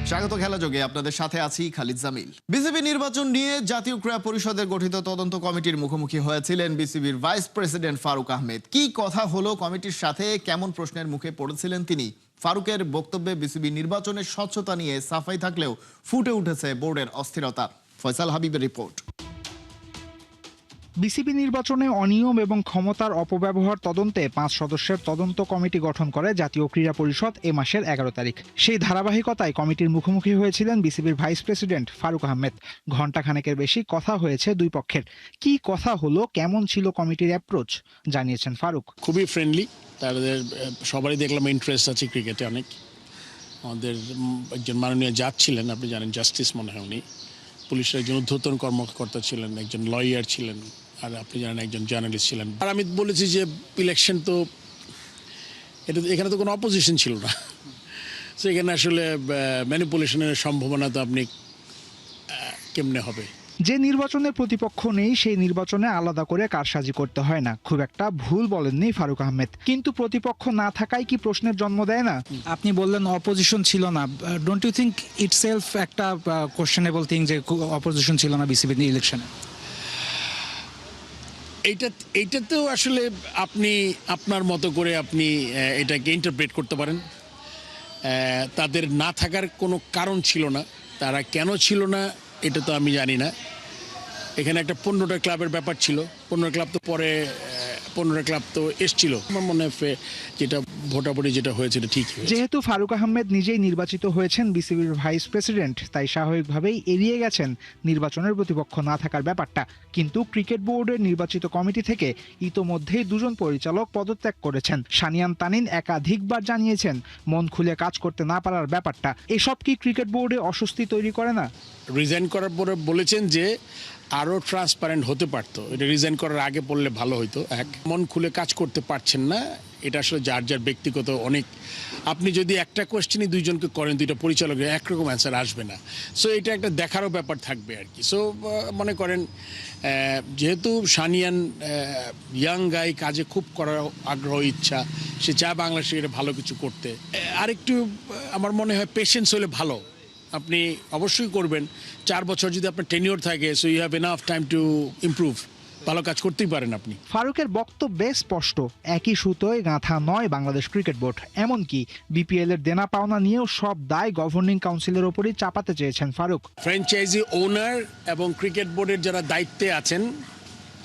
স্বাগত খেলা যোগে আপনাদের সাথে আছি খালিদ জামিল। বিসিবি নির্বাচন নিয়ে জাতীয় ক্রীড়া পরিষদের গঠিত তদন্ত কমিটির মুখোমুখি হয়েছিলেন বিসিবির ভাইস প্রেসিডেন্ট ফারুক আহমেদ। কি কথা হলো কমিটির সাথে, কেমন প্রশ্নের মুখে পড়েছিলেন তিনি? ফারুকের বক্তব্যে বিসিবি নির্বাচনের স্বচ্ছতা নিয়ে সাফাই থাকলেও ফুটে উঠেছে বোর্ডের অস্থিরতা। ফয়সাল হাবিবের রিপোর্ট। বিসিবি নির্বাচনে অনিয়ম এবং ক্ষমতার অপব্যবহার তদন্তে 5 সদস্যের তদন্ত কমিটি গঠন করে জাতীয় ক্রীড়া পরিষদ এ মাসের 11 তারিখ। সেই ধারাবাহিকতায় কমিটির মুখোমুখি হয়েছিলেন বিসিবির ভাইস প্রেসিডেন্ট ফারুক আহমেদ। ঘণ্টাখানেকের বেশি কথা হয়েছে দুই পক্ষের। কি কথা হলো, কেমন ছিল কমিটির অ্যাপ্রোচ, জানিয়েছেন ফারুক। খুবই ফ্রেন্ডলি, তাদের সবারই দেখলাম ইন্টারেস্ট আছে ক্রিকেটে অনেক। আমাদের একজন মাননীয় জাজ ছিলেন, আপনি জানেন, জাস্টিস মনে হয় উনি। পুলিশের একজন ঊর্ধ্বতন কর্মকর্তা ছিলেন, একজন লয়ার ছিলেন, আর আপনি জানেন একজন জার্নালিস্ট ছিলেন। আর আমি বলেছি যে ইলেকশন তো এখানে তো কোনো অপোজিশন ছিল না, সেখানে আসলে ম্যানিপুলেশনের সম্ভাবনা তো আপনি কেমনে হবে। যে নির্বাচনের প্রতিপক্ষ নেই সেই নির্বাচনে আলাদা করে কারসাজি করতে হয় না, খুব একটা ভুল বলেননি ফারুক আহমেদ। কিন্তু প্রতিপক্ষ না থাকায় কি প্রশ্নের জন্ম দেয় না? আপনি বললেন অপোজিশন ছিল না, ডোন্ট ইউ থিঙ্ক ইটসেলফ একটা কোশ্চেনেবল থিং যে অপোজিশন ছিল না বিসিবি ইলেকশনে? এইটাতেও আসলে আপনি আপনার মতো করে আপনি এটাকে ইন্টারপ্রেট করতে পারেন। তাদের না থাকার কোনো কারণ ছিল না, তারা কেন ছিল না এটা তো আমি জানি না। এখানে একটা 15টা ক্লাবের ব্যাপার ছিল, 15 ক্লাব তো পরে 15টা ক্লাব তো এসছিল। আমার মনে হয় যেটা ভোটাভুটি যেটা হয়েছে এটা ঠিক। যেহেতু ফারুক আহমেদ নিজেই নির্বাচিত হয়েছেন বিসিবির ভাইস প্রেসিডেন্ট, তাই স্বাভাবিকভাবেই এড়িয়ে গেছেন নির্বাচনের প্রতিপক্ষ না থাকার ব্যাপারটা। কিন্তু ক্রিকেট বোর্ডের নির্বাচিত কমিটি থেকে ইতোমধ্যেই 2 জন পরিচালক পদত্যাগ করেছেন। সানিয়ান তানিন একাধিকবার জানিয়েছেন মন খুলে কাজ করতে না পারার ব্যাপারটা। এসব কি ক্রিকেট বোর্ডে অস্বস্তি তৈরি করে না? রিজাইন করার পরে বলেছেন যে আরও ট্রান্সপারেন্ট হতে পারতো, এটা রিজাইন করার আগে বললে ভালো হতো। মন খুলে কাজ করতে পারছেন না, এটা আসলে যার যার ব্যক্তিগত। অনেক আপনি যদি একটা কোয়েশ্চেনই 2 জনকে করেন, 2টা পরিচালকের একরকম অ্যান্সার আসবে না। সো এটা একটা দেখারও ব্যাপার থাকবে আর কি। সো মনে করেন যেহেতু সানিয়ান ইয়াং গাই, কাজে খুব করার আগ্রহ ইচ্ছা, সে চায় বাংলাদেশে ভালো কিছু করতে। আরেকটু আমার মনে হয় পেশেন্স হলে ভালো। আপনি অবশ্যই করবেন, 4 বছর যদি আপনার টেনিওর থাকে, so you have enough time to improve. ভালো কাজ করতেই পারেন আপনি। ফারুকের বক্তব্যে স্পষ্ট, একই সুতোয় গাঁথা নয় বাংলাদেশ ক্রিকেট বোর্ড। এমনকি বিপিএল এর দেনা পাওনা নিয়েও সব দায় গভর্নিং কাউন্সিলের ওপরই চাপাতে চেয়েছেন ফারুক। ফ্র্যাঞ্চাইজি ওনার এবং ক্রিকেট বোর্ডের যারা দায়িত্বে আছেন,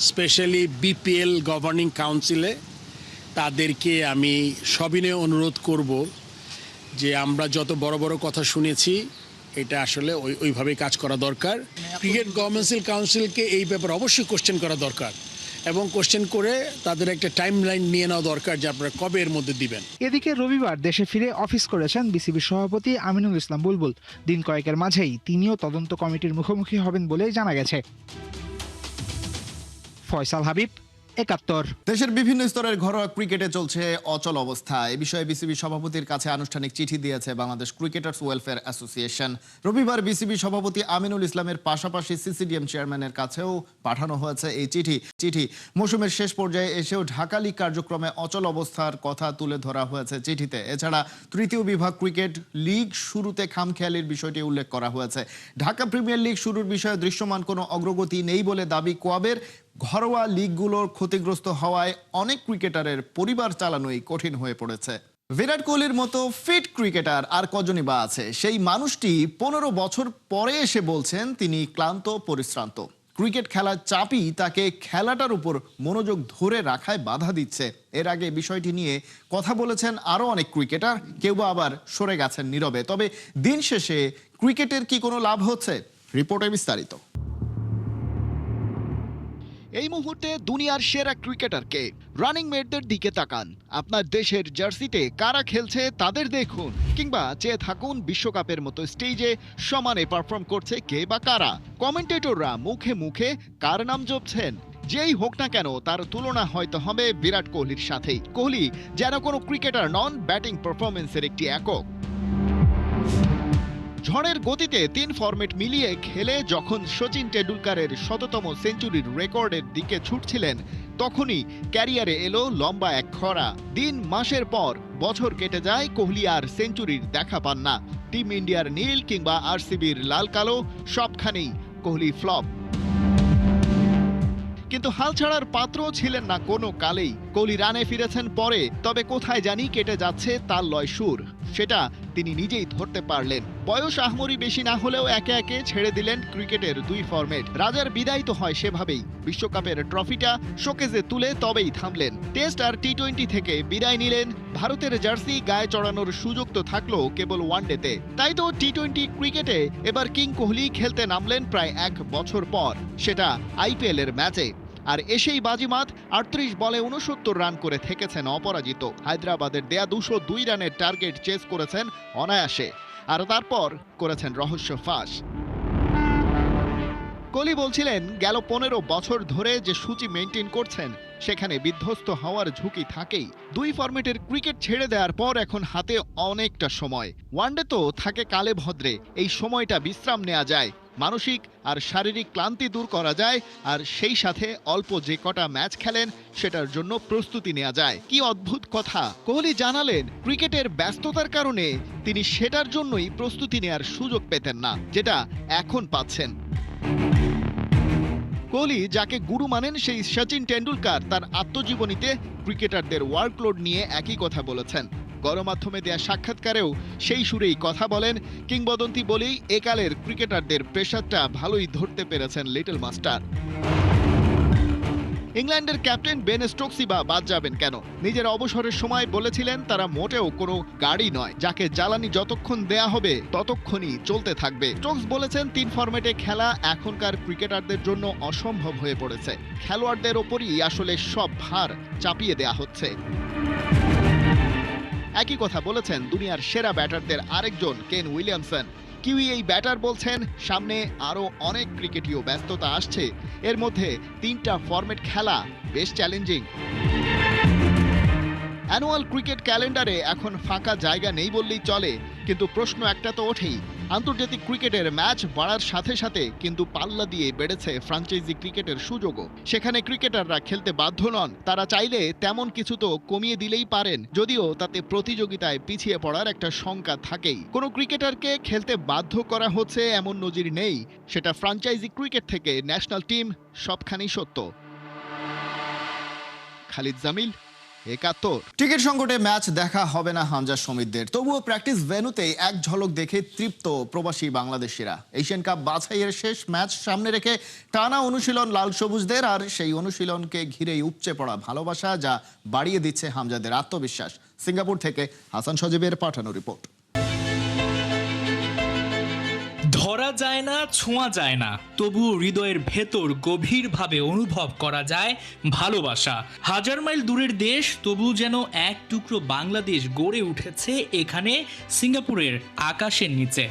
স্পেশালি বিপিএল গভর্নিং কাউন্সিলে, তাদেরকে আমি সবিনয়ে অনুরোধ করব যে আমরা যত বড় বড় কথা শুনেছি, এটা আসলে ওইভাবেই কাজ করা দরকার। ক্রিকেট গভর্নমেন্ট কাউন্সিলকে এই ব্যাপারে অবশ্যই কোশ্চেন করা দরকার, এবং কোশ্চেন করে তাদের একটা টাইম লাইন নিয়ে নেওয়া দরকার যে আপনারা কবে এর মধ্যে দিবেন। এদিকে রবিবার দেশে ফিরে অফিস করেছেন বিসিবির সভাপতি আমিনুল ইসলাম বুলবুল। দিন কয়েকের মাঝেই তিনিও তদন্ত কমিটির মুখোমুখি হবেন বলেই জানা গেছে। ফয়সাল হাবিব, 71। দেশের বিভিন্ন স্তরের ঘরোয়া ক্রিকেটে চলছে অচল অবস্থা। এ বিষয়ে বিসিবি সভাপতির কাছে আনুষ্ঠানিক চিঠি দিয়েছে বাংলাদেশ ক্রিকেটার্স ওয়েলফেয়ার অ্যাসোসিয়েশন। রবিবার বিসিবি সভাপতি আমিনুল ইসলামের পাশাপাশি সিসিডিএম চেয়ারম্যানের কাছেও পাঠানো হয়েছে এই চিঠি। মৌসুমের শেষ পর্যায়ে এসেও ঢাকা লিগ কার্যক্রমে অচল অবস্থার কথা তুলে ধরা হয়েছে চিঠিতে। এছাড়া তৃতীয় বিভাগ ক্রিকেট লিগ শুরুতে খামখেয়ালির বিষয়টি উল্লেখ করা হয়েছে। ঢাকা প্রিমিয়ার লিগ শুরুর বিষয়ে দৃশ্যমান কোনো অগ্রগতি নেই বলে দাবি কোয়াবের। ঘরোয়া লিগগুলোর ক্ষতিগ্রস্ত হওয়ায় অনেক ক্রিকেটারের পরিবার চালানোই কঠিন হয়ে পড়েছে। বিরাট কোহলির মতো ফিট ক্রিকেটার আর কজনই বা আছে? সেই মানুষটি 15 বছর পরে এসে বলছেন তিনি ক্লান্ত, পরিশ্রান্ত। ক্রিকেট খেলার চাপই তাকে খেলাটার উপর মনোযোগ ধরে রাখায় বাধা দিচ্ছে। এর আগে বিষয়টি নিয়ে কথা বলেছেন আরো অনেক ক্রিকেটার, কেউ বা আবার সরে গেছেন নীরবে। তবে দিন শেষে ক্রিকেটের কি কোনো লাভ হচ্ছে? রিপোর্টে বিস্তারিত। এই মুহূর্তে দুনিয়ার সেরা ক্রিকেটারকে, রানিং মেটদের দিকে তাকান। আপনার দেশের জার্সিতে কারা খেলছে তাদের দেখুন, কিংবা চেয়ে থাকুন বিশ্বকাপের মতো স্টেজে সমানে পারফর্ম করছে কে বা কারা। কমেন্টেটররা মুখে মুখে কার নাম জপছেন? যেই হোক না কেন, তার তুলনা হয়তো হবে বিরাট কোহলির সাথেই। কোহলি যেন কোনো ক্রিকেটার নন, ব্যাটিং পারফরমেন্সের একটি একক। ঝড়ের গতিতে 3 ফরম্যাট মিলিয়ে খেলে যখন সচিন টেন্ডুলকারের 100তম সেঞ্চুরির রেকর্ডের দিকে ছুটছিলেন, তখনই ক্যারিয়ারে এলো লম্বা এক খরা। দিন মাসের পর বছর কেটে যায়, কোহলি আর সেঞ্চুরির দেখা পান না। টিম ইন্ডিয়ার নীল কিংবা আরসিবির লাল কালো সবখানেই কোহলি ফ্লপ। কিন্তু হাল ছাড়ার পাত্রও ছিলেন না কোনো কালেই। কোহলি রানে ফিরেছেন পরে, তবে কোথায় জানি কেটে যাচ্ছে তার লয় সুর, সেটা তিনি নিজেই ধরতে পারলেন। বয়স আহমরি বেশি না হলেও একে একে ছেড়ে দিলেন ক্রিকেটের দুই ফরম্যাট। রাজার বিদায় তো হয় সেভাবেই, বিশ্বকাপের ট্রফিটা শোকেজে তুলে তবেই থামলেন। টেস্ট আর টি-20 থেকে বিদায় নিলেন। ভারতের জার্সি গায়ে চড়ানোর সুযোগ তো থাকলো কেবল ওয়ানডেতে। তাই তো টি-20 ক্রিকেটে এবার কিং কোহলি খেলতে নামলেন প্রায় 1 বছর পর, সেটা আইপিএল এর ম্যাচে। আর এসেই বাজিমাত 38 বলে 69 রান করে থেকেছেন অপরাজিত। হায়দ্রাবাদের দেয়া 202 রানের টার্গেট চেস করেছেন অনায়াসে, আর তারপর করেছেন রহস্য ফাঁস। কোহলি বলছিলেন গেল 15 বছর ধরে যে সূচি মেইনটেইন করছেন সেখানে বিধ্বস্ত হওয়ার ঝুঁকি থাকেই। দুই ফরম্যাটের ক্রিকেট ছেড়ে দেওয়ার পর এখন হাতে অনেকটা সময়। ওয়ানডে তো থাকে কালে ভদ্রে, এই সময়টা বিশ্রাম নেওয়া যায়, মানসিক আর শারীরিক ক্লান্তি দূর করা যায়, আর সেই সাথে অল্প যে কটা ম্যাচ খেলেন সেটার জন্য প্রস্তুতি নেওয়া যায়। কি অদ্ভুত কথা! কোহলি জানালেন ক্রিকেটের ব্যস্ততার কারণে তিনি সেটার জন্যই প্রস্তুতি নেওয়ার সুযোগ পেতেন না, যেটা এখন পাচ্ছেন। কোহলি যাকে গুরু মানেন সেই সচিন টেন্ডুলকার তার আত্মজীবনীতে ক্রিকেটারদের ওয়ার্কলোড নিয়ে একই কথা বলেছেন। গণমাধ্যমে দেয়া সাক্ষাৎকারেও সেই সুরেই কথা বলেন। কিংবদন্তি বলেই একালের ক্রিকেটারদের প্রেশারটা ভালোই ধরতে পেরেছেন লিটল মাস্টার। ইংল্যান্ডের ক্যাপ্টেন বেন স্টোকসই বা বাদ যাবেন কেন? নিজের অবসরের সময় বলেছিলেন তারা মোটেও কোনো গাড়ি নয়, যাকে জ্বালানি যতক্ষণ দেয়া হবে ততক্ষণই চলতে থাকবে। স্টোকস বলেছেন 3 ফরম্যাটে খেলা এখনকার ক্রিকেটারদের জন্য অসম্ভব হয়ে পড়েছে। খেলোয়াড়দের ওপরই আসলে সব ভার চাপিয়ে দেয়া হচ্ছে। একই কথা বলেছেন দুনিয়ার সেরা ব্যাটারদের আরেকজন কেন উইলিয়ামসন। কিউই এই ব্যাটার বলছেন সামনে আরও অনেক ক্রিকেটীয় ব্যস্ততা আসছে, এর মধ্যে 3টা ফরম্যাট খেলা বেশ চ্যালেঞ্জিং। অ্যানুয়াল ক্রিকেট ক্যালেন্ডারে এখন ফাঁকা জায়গা নেই বললেই চলে, কিন্তু প্রশ্ন একটা তো ওঠেই, আন্তর্জাতিক ক্রিকেটের ম্যাচ বাড়ার সাথে সাথে কিন্তু পাল্লা দিয়ে বেড়েছে ফ্র্যাঞ্চাইজি ক্রিকেটের সুযোগও। সেখানে ক্রিকেটাররা খেলতে বাধ্য নন, তারা চাইলে তেমন কিছু তো কমিয়ে দিলেই পারেন, যদিও তাতে প্রতিযোগিতায় পিছিয়ে পড়ার একটা শঙ্কা থাকেই। কোনো ক্রিকেটারকে খেলতে বাধ্য করা হচ্ছে এমন নজির নেই, সেটা ফ্র্যাঞ্চাইজি ক্রিকেট থেকে ন্যাশনাল টিম সবখানেই সত্য। খালিদ জামিল, 71। টিকিট সংকটে ম্যাচ দেখা হবে না হামজা সমিতদের, তবুও প্র্যাকটিস ভেন্যুতেই এক ঝলক দেখে তৃপ্ত প্রবাসী বাংলাদেশিরা। এশিয়ান কাপ বাছাইয়ের শেষ ম্যাচ সামনে রেখে টানা অনুশীলন লাল সবুজদের, আর সেই অনুশীলনকে ঘিরেই উপচে পড়া ভালোবাসা, যা বাড়িয়ে দিচ্ছে হামজাদের আত্মবিশ্বাস। সিঙ্গাপুর থেকে হাসান সজীবের পাঠানো রিপোর্ট। ধরা যায় না, ছোঁয়া যায় না, তবু হৃদয়ের ভেতর গভীরভাবে অনুভব করা যায় ভালোবাসা। হাজার মাইল দূরের দেশ, তবু যেন এক টুকরো বাংলাদেশ গড়ে উঠেছে এখানে সিঙ্গাপুরের আকাশের নিচে।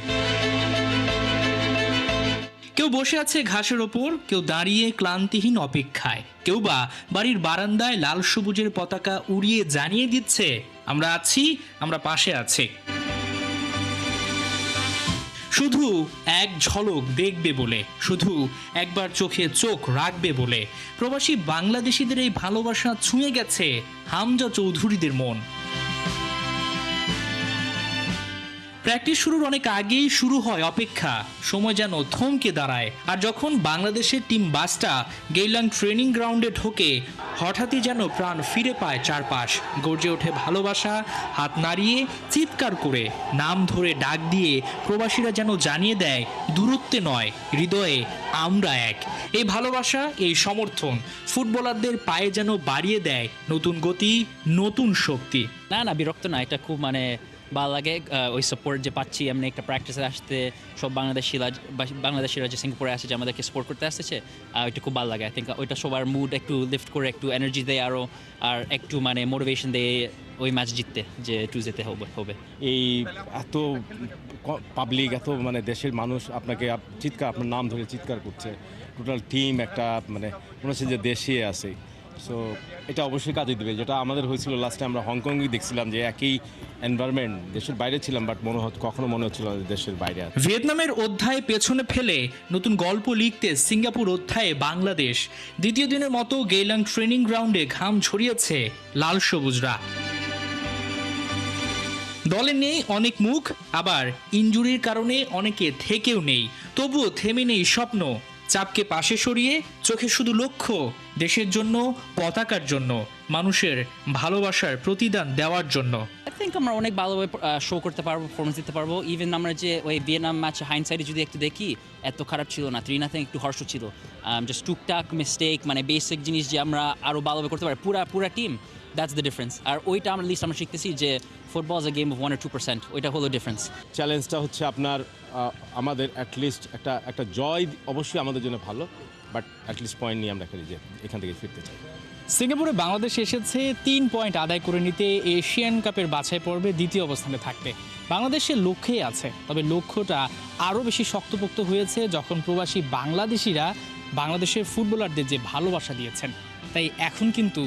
কেউ বসে আছে ঘাসের ওপর, কেউ দাঁড়িয়ে ক্লান্তিহীন অপেক্ষায়, কেউ বা বাড়ির বারান্দায় লাল সবুজের পতাকা উড়িয়ে জানিয়ে দিচ্ছে আমরা আছি, আমরা পাশে আছি। শুধু এক ঝলক দেখবে বলে, শুধু একবার চোখে চোখ রাখবে বলে প্রবাসী বাংলাদেশিদের এই ভালোবাসা ছুঁয়ে গেছে হামজা চৌধুরীদের মন। প্র্যাকটিস শুরুর অনেক আগেই শুরু হয় অপেক্ষা, সময় যেন থমকে দাঁড়ায়। আর যখন বাংলাদেশের টিম বাসটা গেইলাং ট্রেনিং গ্রাউন্ডে ঢোকে, হঠাৎই যেন প্রাণ ফিরে পায় চারপাশ। গর্জে ওঠে ভালোবাসা, হাত নাড়িয়ে, চিৎকার করে, নাম ধরে ডাক দিয়ে প্রবাসীরা যেন জানিয়ে দেয় দূরত্বে নয়, হৃদয়ে আমরা এক। এই ভালোবাসা, এই সমর্থন ফুটবলারদের পায়ে যেন বাড়িয়ে দেয় নতুন গতি, নতুন শক্তি। না বিরক্ত না, এটা খুব ভালো লাগে ওই সাপোর্ট যে পাচ্ছি। এমনি একটা প্র্যাকটিসে আসতে সব বাংলাদেশিরা যে সিঙ্গাপুরে আসে, যে আমাদেরকে সাপোর্ট করতে আসছে, ওইটা খুব ভালো লাগে। আই থিঙ্ক ওইটা সবার মুড একটু লিফট করে, একটু এনার্জি দেয় আরও, আর একটু মোটিভেশন দেয় ওই ম্যাচ জিততে, যে একটু যেতে হবে। এই এত পাবলিক, এত দেশের মানুষ আপনাকে চিৎকার, আপনার নাম ধরে চিৎকার করছে, টোটাল টিম একটা মনে হচ্ছে যে দেশে আছে। সো এটা অবশ্যই কাজে দেবে, যেটা আমাদের হয়েছিল লাস্টে। আমরা হংকংয়ে দেখছিলাম যে একই এনভায়রনমেন্ট, দেশের বাইরে ছিলাম, বাট কখনো মনে হচ্ছিল দেশের বাইরে আছে। ভিয়েতনামের অধ্যায় পেছনে ফেলে নতুন গল্প লিখতে সিঙ্গাপুর অধ্যায়ে বাংলাদেশ। দ্বিতীয় দিনের মতো গেইলাং ট্রেনিং গ্রাউন্ডে ঘাম ছড়িয়েছে লাল সবুজরা। দলে নেই অনেক মুখ, আবার ইনজুরির কারণে অনেকে থেকেও নেই। তবুও থেমে নেই স্বপ্ন। চাপকে পাশে সরিয়ে চোখে শুধু লক্ষ্য, দেশের জন্য, পতাকার জন্য, মানুষের ভালোবাসার প্রতিদান দেওয়ার জন্য। আই থিঙ্ক আমরা অনেক ভালোভাবে শো করতে পারবো, পারফরমেন্স দিতে পারবো। ইভেন আমরা যে ওই ভিয়েতনাম ম্যাচে হাইন্ডসাইডে যদি একটু দেখি, এত খারাপ ছিল না, 3-0 একটু হর্ষ ছিল। জাস্ট টুকটাক মিস্টেক, মানে বেসিক জিনিস যে আমরা আরও ভালোভাবে করতে পারি, পুরা টিম, দ্যাটস দ্য ডিফারেন্স। আর ওইটা আমরা লিস্ট আমরা শিখতেছি যে football is a game of 1 or 2%, ওইটা হলো ডিফারেন্স। চ্যালেঞ্জটা হচ্ছে আপনার আমাদের অ্যাটলিস্ট একটা জয় অবশ্যই আমাদের জন্য ভালো, বাট অ্যাটলিস্ট পয়েন্ট নিয়ে আমরা এখান থেকে ফিরতে চাই। সিঙ্গাপুরে বাংলাদেশ এসেছে 3 পয়েন্ট আদায় করে নিতে এশিয়ান কাপের বাছাই পর্বে দ্বিতীয় অবস্থানে থাকতে। বাংলাদেশের লক্ষ্যেই আছে, তবে লক্ষ্যটা আরও বেশি শক্তপোক্ত হয়েছে যখন প্রবাসী বাংলাদেশিরা বাংলাদেশের ফুটবলারদের যে ভালোবাসা দিয়েছেন। তাই এখন কিন্তু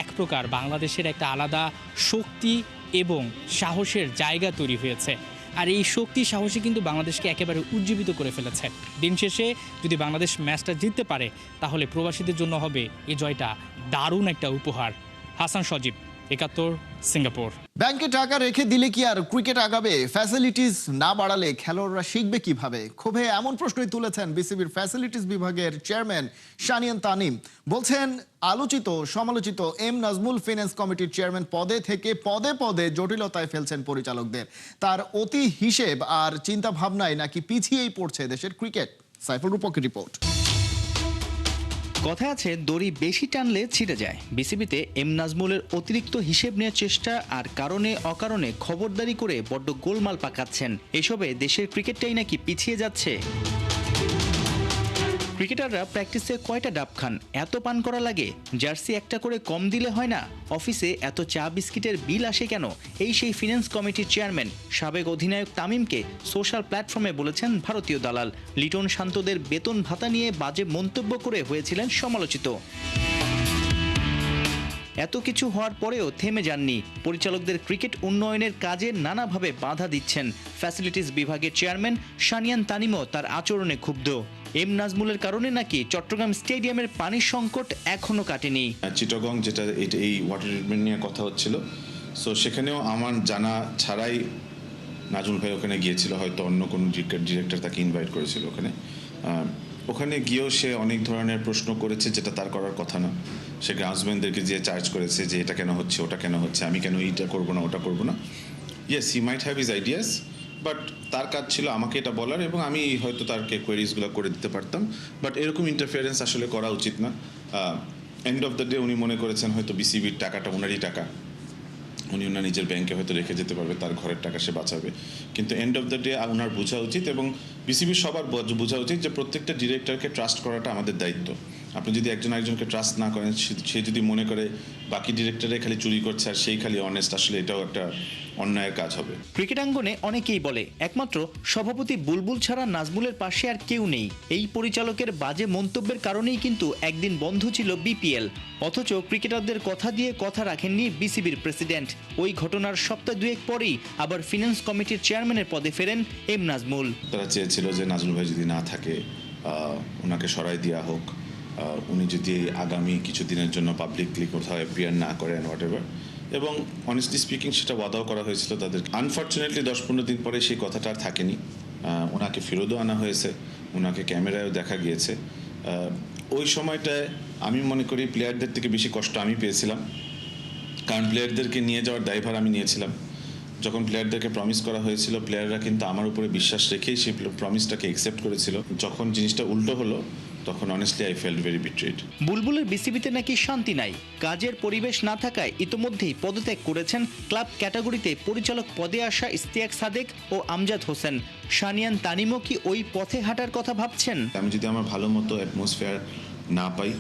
এক প্রকার বাংলাদেশের একটা আলাদা শক্তি এবং সাহসের জায়গা তৈরি হয়েছে। আর এই শক্তি সাহসী কিন্তু বাংলাদেশকে একেবারে উজ্জীবিত করে ফেলেছে। দিন শেষে যদি বাংলাদেশ ম্যাচটা জিততে পারে, তাহলে প্রবাসীদের জন্য হবে এই জয়টা দারুণ একটা উপহার। হাসান সজীব, 71, সিঙ্গাপুর। ব্যাংকে টাকা রেখে দিলে কি আর ক্রিকেট আগাবে? ফ্যাসিলিটিস না বাড়ালে খেলোয়াড়রা শিখবে কিভাবে? ক্ষোভে এমন প্রশ্নই তুলেছেন বিসিবির ফ্যাসিলিটিস বিভাগের চেয়ারম্যান শানিয়ান তানিম। বলছেন, আলোচিত সমালোচিত এম নাজমুল ফিন্যান্স কমিটির চেয়ারম্যান পদে থেকে পদে পদে জটিলতায় ফেলছেন পরিচালকদের। তার অতি হিসেব আর চিন্তা ভাবনায় নাকি পিছিয়েই পড়ছে দেশের ক্রিকেট। সাইফুল রূপকের রিপোর্ট। কথা আছে, দড়ি বেশি টানলে ছিঁড়ে যায়। বিসিবিতে এম নাজমুলের অতিরিক্ত হিসেব নেওয়ার চেষ্টা আর কারণে অকারণে খবরদারি করে বড্ড গোলমাল পাকাচ্ছেন। এসবে দেশের ক্রিকেটটাই নাকি পিছিয়ে যাচ্ছে। ক্রিকেটাররা প্র্যাকটিসে কয়টা ডাব খান? এত পান করা লাগে? জার্সি একটা করে কম দিলে হয় না? অফিসে এত চা বিস্কিটের বিল আসে কেন? এই সেই ফিন্যান্স কমিটির চেয়ারম্যান সাবেক অধিনায়ক তামিমকে সোশ্যাল প্ল্যাটফর্মে বলেছেন ভারতীয় দালাল। লিটন শান্তদের বেতন ভাতা নিয়ে বাজে মন্তব্য করে হয়েছিলেন সমালোচিত। এত কিছু হওয়ার পরেও থেমে যাননি। পরিচালকদের ক্রিকেট উন্নয়নের কাজে নানাভাবে বাধা দিচ্ছেন। ফ্যাসিলিটিস বিভাগের চেয়ারম্যান শানিয়ান তানিমও তার আচরণে ক্ষুব্ধ। এম নাজমুলের কারণে নাকি চট্টগ্রাম স্টেডিয়ামের পানির সংকট এখনো কাটেনি। চিটাগং যেটা এই ওয়াটার ট্রিটমেন্ট নিয়ে কথা হচ্ছিল, সো সেখানেও আমার জানা ছাড়াই নাজমুল ভাই ওখানে গিয়েছিল, হয়তো অন্য কোনো ডিরেক্টর তাকে ইনভাইট করেছিল ওখানে গিয়েও সে অনেক ধরনের প্রশ্ন করেছে যেটা তার করার কথা না। সে গ্রাউন্ডসম্যানদেরকে যে চার্জ করেছে যে এটা কেন হচ্ছে, ওটা কেন হচ্ছে, আমি কেন এইটা করবো না, ওটা করবো না। Yes, he might have his ideas, but তার কাজ ছিল আমাকে এটা বলার, এবং আমি হয়তো তারকে কোয়েরিজগুলো করে দিতে পারতাম। বাট এরকম ইন্টারফিয়ারেন্স আসলে করা উচিত না। এন্ড অফ দ্য ডে উনি মনে করেছেন হয়তো বিসিবির টাকাটা ওনারই টাকা, উনি ওনার নিজের ব্যাংকে হয়তো রেখে যেতে পারবে, তার ঘরের টাকা সে বাঁচাবে। কিন্তু এন্ড অফ দ্য ডে ওনার বোঝা উচিত, এবং বিসিবির সবার বোঝা উচিত যে প্রত্যেকটা ডিরেক্টরকে ট্রাস্ট করাটা আমাদের দায়িত্ব। আপনি যদি একজনকে ট্রাস্ট না করেন, সে যদি মনে করে বাকি ডিরেক্টরে খালি চুরি করছে আর সেই খালি অনেস্ট, আসলে এটাও একটা অন্যায়ের কাজ হবে। ক্রিকেট অঙ্গনে অনেকেই বলে একমাত্র সভাপতি বুলবুল ছাড়া নাজমুলের পাশে আর কেউ নেই। এই পরিচালকের বাজে মন্তব্যের কারণেই কিন্তু একদিন বন্ধ ছিল বিপিএল। অথচ ক্রিকেটারদের কথা দিয়ে কথা রাখেননি বিসিবির প্রেসিডেন্ট। ওই ঘটনার সপ্তাহ দুয়েক পরেই আবার ফিন্যান্স কমিটির চেয়ারম্যানের পদে ফেরেন এম নাজমুল। তারা চেয়েছিল যে নাজমুল ভাই যদি না থাকে, ওনাকে সরাই দেওয়া হোক, উনি যদি আগামী কিছুদিনের জন্য পাবলিকলি কোথাও অ্যাপিয়ার না করেন, হোয়াট এভার। এবং অনেস্টলি স্পিকিং সেটা ওয়াদাও করা হয়েছিল তাদের। আনফর্চুনেটলি 10-15 দিন পরে সেই কথাটা আর থাকেনি। ওনাকে ফেরতও আনা হয়েছে, ওনাকে ক্যামেরায়ও দেখা গিয়েছে। ওই সময়টায় আমি মনে করি প্লেয়ারদের থেকে বেশি কষ্ট আমি পেয়েছিলাম, কারণ প্লেয়ারদেরকে নিয়ে যাওয়ার দায়ভার আমি নিয়েছিলাম। যখন প্লেয়ারদেরকে প্রমিস করা হয়েছিল, প্লেয়াররা কিন্তু আমার উপরে বিশ্বাস রেখেই সেই প্রমিসটাকে অ্যাকসেপ্ট করেছিল। যখন জিনিসটা উল্টো হলো, তখন honestly I felt very betrayed. বুলবুলের বিসিবিতে নাকি শান্তি নাই। কাজের পরিবেশ না থাকায় ইতোমধ্যেই পদত্যাগ করেছেন ক্লাব ক্যাটাগরিতে পরিচালক পদে আসা ইশতিয়াক সাদেক ও আমজাদ হোসেন। শানিয়ান তানিমও কি ওই পথে হাঁটার কথা ভাবছেন? আমি যদি আমার ভালো মতো অ্যাটমসফিয়ার না পাই,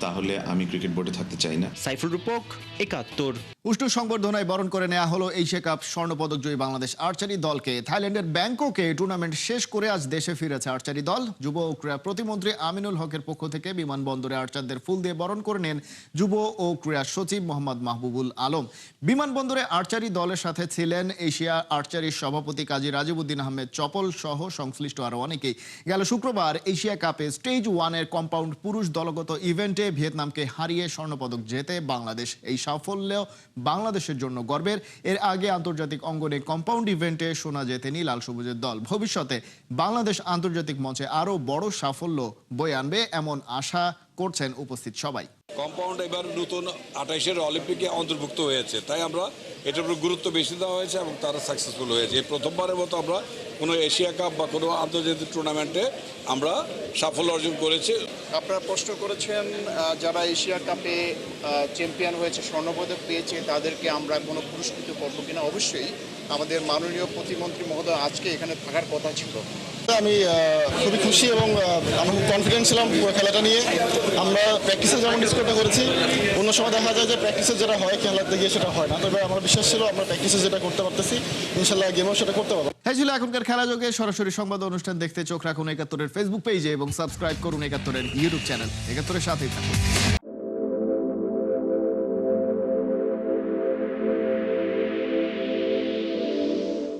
তাহলে আমি ক্রিকেট বোর্ডে থাকতে চাই না। সাইফুল রূপক, 71। উষ্ণ সংবর্ধনায় বরণ করে নেওয়া হলো এশিয়া কাপ স্বর্ণপদক জয়ী বাংলাদেশ আর্চারি দলকে। থাইল্যান্ডের ব্যাংককে টুর্নামেন্ট শেষ করে আজ দেশে ফিরেছে আর্চারি দল। যুব ও ক্রীড়া প্রতিমন্ত্রী আমিনুল হকের পক্ষ থেকে বিমানবন্দরে আর্চারদের ফুল দিয়ে বরণ করে নেন যুব ও ক্রীড়া সচিব মোহাম্মদ মাহবুবুল আলম। বিমানবন্দরে আর্চারি দলের সাথে ছিলেন এশিয়া আর্চারির সভাপতি কাজী রাজিবউদ্দিন আহমেদ চপল সহ সংশ্লিষ্ট আরও অনেকেই। গেল শুক্রবার এশিয়া কাপে স্টেজ 1-এর কম্পাউন্ড পুরুষ দলগত ইভেন্টে ভিয়েতনামকে হারিয়ে স্বর্ণপদক জেতে বাংলাদেশ। এই সাফল্য বাংলাদেশের জন্য গর্বের। এর আগে আন্তর্জাতিক অঙ্গনে কম্পাউন্ড ইভেন্টে সোনা জেতেনি লাল সবুজের দল। ভবিষ্যতে বাংলাদেশ আন্তর্জাতিক মঞ্চে আরও বড় সাফল্য বয়ে আনবে এমন আশা করছেন উপস্থিত সবাই। কম্পাউন্ড এবার নতুন 28-এর অলিম্পিকে অন্তর্ভুক্ত হয়েছে, তাই আমরা এটার উপর গুরুত্ব বেশি দেওয়া হয়েছে এবং তারা সাকসেসফুল হয়েছে। এই প্রথমবারের মতো আমরা কোনো এশিয়া কাপ বা কোনো আন্তর্জাতিক টুর্নামেন্টে আমরা সাফল্য অর্জন করেছি। আপনারা প্রশ্ন করেছেন যারা এশিয়া কাপে চ্যাম্পিয়ন হয়েছে, স্বর্ণপদক পেয়েছে, তাদেরকে আমরা কোনো পুরস্কৃত করবো কিনা। অবশ্যই আমাদের মাননীয় প্রতিমন্ত্রী মহোদয় আজকে এখানে থাকার কথা ছিল। আমি খুবই খুশি এবং আমরা খুব কনফিডেন্ট ছিলাম পুরো খেলাটা নিয়ে। আমরা প্র্যাকটিসে যেমন ডিসকোটা করেছি, অন্য সময় দেখা যায় যে প্র্যাকটিসে যেটা হয় খেলাতে গিয়ে সেটা হয় না, তবে আমার বিশ্বাস ছিল আমরা প্র্যাকটিসে যেটা করতে পারতেছি ইনশাল্লাহ গেমেও সেটা করতে পারবো। এই ছিল এখনকার খেলা যোগে। সরাসরি সংবাদ অনুষ্ঠান দেখতে চোখ রাখুন ৭১-এর ফেসবুক পেজে এবং সাবস্ক্রাইব করুন ৭১-এর ইউটিউব চ্যানেল। ৭১-এর সাথেই থাকুন।